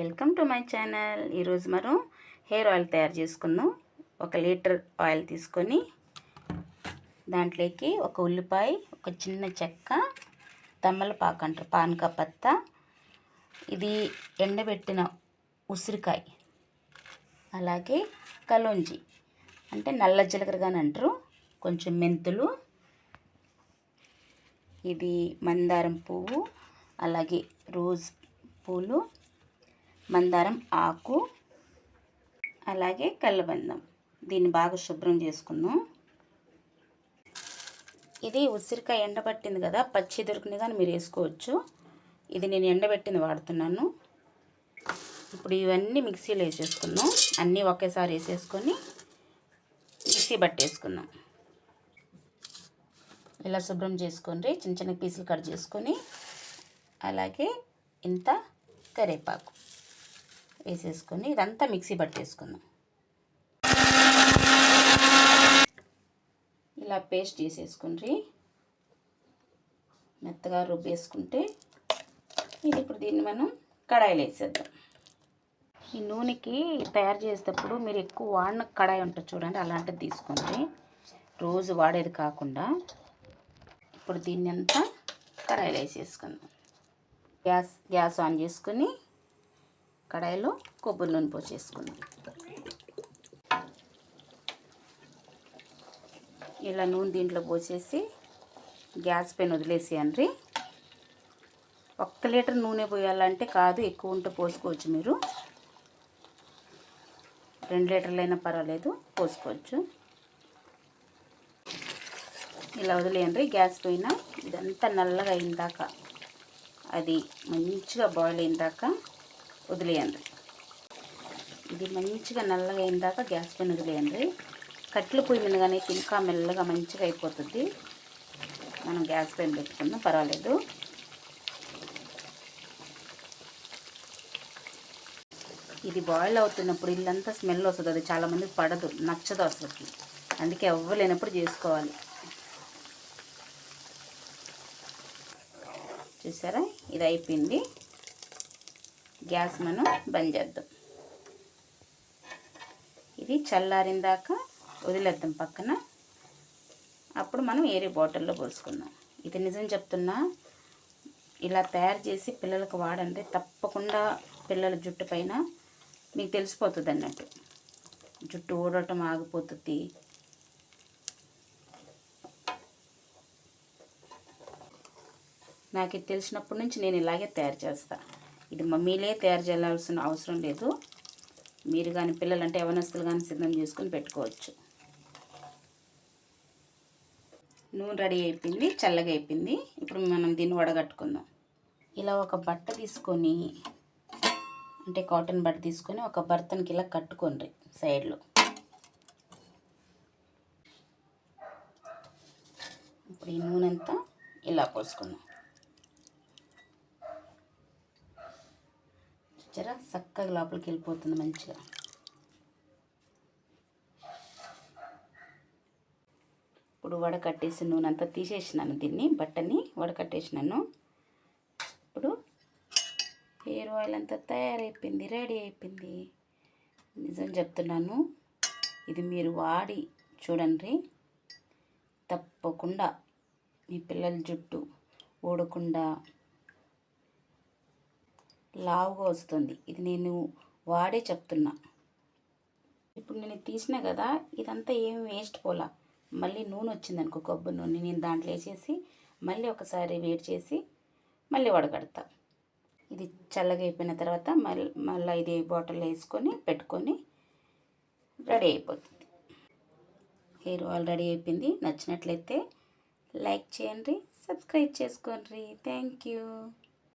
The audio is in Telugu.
Welcome to my channel. ఈరోజు మనం హెయిర్ ఆయిల్ తయారు చేసుకుందాం. 1 లీటర్ ఆయిల్ తీసుకొని దాంట్లోకి ఒక ఉల్లిపాయ, ఒక చిన్న చెక్క, తమలపాకు అంటారు, పానక పత్త, ఇది ఎండబెట్టిన ఉసిరికాయ, అలాగే కలోంజి అంటే నల్ల జీలకర్రగాని అంటారు, కొంచెం మెంతులు, ఇది మందారం పువ్వు, అలాగే రోజ్ పూలు, మందారం ఆకు, అలాగే కల్లబందం. దీన్ని బాగా శుభ్రం చేసుకుందాం. ఇది ఉసిరికాయ ఎండబట్టింది కదా, పచ్చి దొరికింది కానీ మీరు వేసుకోవచ్చు. ఇది నేను ఎండబెట్టింది వాడుతున్నాను. ఇప్పుడు ఇవన్నీ మిక్సీలో వేసేసుకుందాం. అన్నీ ఒకేసారి వేసేసుకొని మిక్సీ పట్టేసుకుందాం. ఇలా శుభ్రం చేసుకోండి. చిన్న చిన్న పీసులు కట్ చేసుకొని, అలాగే ఇంత కరివేపాకు వేసేసుకొని ఇదంతా మిక్సీ పట్టేసుకుందాం. ఇలా పేస్ట్ చేసేసుకుండ్రి, మెత్తగా రుబ్బేసుకుంటే ఇది ఇప్పుడు దీన్ని మనం కడాయిలో వేసేద్దాం. ఈ నూనెకి తయారు చేసేటప్పుడు మీరు ఎక్కువ వాడిన కడాయి ఉంటుంది చూడండి, అలాంటిది తీసుకోండి, రోజు వాడేది కాకుండా. ఇప్పుడు దీన్ని అంతా కడాయిలో వేసేసుకుందాం. గ్యాస్ ఆన్ చేసుకుని కడాయిలో కొబ్బరి నూనె పోసేసుకుందాం. ఇలా నూనె దీంట్లో పోసేసి గ్యాస్ పైన వదిలేసేయండి. 1 లీటర్ నూనె పోయాలంటే కాదు, ఎక్కువ ఉంటే పోసుకోవచ్చు. మీరు 2 లీటర్లైనా పర్వాలేదు, పోసుకోవచ్చు. ఇలా వదిలేయండి. గ్యాస్ పైన ఇదంతా నల్లగా అయిందాక, అది మంచిగా బాయిల్ అయిందాక వదిలేయండి. ఇది మంచిగా నల్లగా అయిందాక గ్యాస్ పైన వదిలేయండి. కట్టెల పొయ్యి మీద కానీ ఇంకా మెల్లగా మంచిగా అయిపోతుంది. మనం గ్యాస్ పైన పెట్టుకుందాం, పర్వాలేదు. ఇది బాయిల్ అవుతున్నప్పుడు ఇల్లంతా స్మెల్ వస్తుంది. అది చాలామందికి పడదు, నచ్చదు అసలుకి. అందుకే అవ్వలేనప్పుడు చేసుకోవాలి. చూసారా, ఇది అయిపోయింది. గ్యాస్ మనం బంద్ చేద్దాం. ఇది చల్లారిన దాకా వదిలేద్దాం పక్కన. అప్పుడు మనం ఏరే బాటిల్లో పోసుకుందాం. ఇది నిజం చెప్తున్నా, ఇలా తయారు చేసి పిల్లలకు వాడండి. తప్పకుండా పిల్లల జుట్టు పైన మీకు తెలిసిపోతుంది అన్నట్టు, జుట్టు ఊడటం ఆగిపోతుంది. నాకు ఇది తెలిసినప్పటి నుంచి నేను ఇలాగే తయారు చేస్తాను. ఇది మమ్మీలే తయారు చేయాల్సిన అవసరం లేదు. మీరు కానీ పిల్లలు అంటే యవనస్తులు కానీ సిద్ధం చేసుకుని పెట్టుకోవచ్చు. నూనె రెడీ అయిపోయింది, చల్లగా అయిపోయింది. ఇప్పుడు మనం దీన్ని వడగట్టుకుందాం. ఇలా ఒక బట్ట తీసుకొని, అంటే కాటన్ బట్ట తీసుకొని ఒక బర్తన్కి ఇలా కట్టుకోండి సైడ్లో. ఇప్పుడు ఈ నూనె అంతా ఇలా పోసుకుందాం. జర చక్కగా లోపలికి వెళ్ళిపోతుంది మంచిగా. ఇప్పుడు వడకట్టేసి నూనె అంతా తీసేసినాను, దీన్ని బట్టని వడకట్టేసినాను. ఇప్పుడు హెయిర్ ఆయిల్ అంతా తయారైపోయింది, రెడీ అయిపోయింది. నిజం చెప్తున్నాను, ఇది మీరు వాడి చూడండి, తప్పకుండా మీ పిల్లల జుట్టు ఊడకుండా లావుగా వస్తుంది. ఇది నేను వాడే చెప్తున్నా. ఇప్పుడు నేను తీసినా కదా, ఇదంతా ఏం వేస్ట్ పోలా. మళ్ళీ నూనె వచ్చింది అనుకో, కొబ్బరి నూనె, నేను దాంట్లో వేసేసి మళ్ళీ ఒకసారి వేడి చేసి మళ్ళీ వడగడతా. ఇది చల్లగా అయిపోయిన తర్వాత మళ్ళీ ఇది బాటిల్లో వేసుకొని పెట్టుకొని రెడీ అయిపోతుంది. హెయిర్ ఆయిల్ రెడీ అయిపోయింది. నచ్చినట్లయితే లైక్ చేయండి, సబ్స్క్రైబ్ చేసుకోండి. Thank you.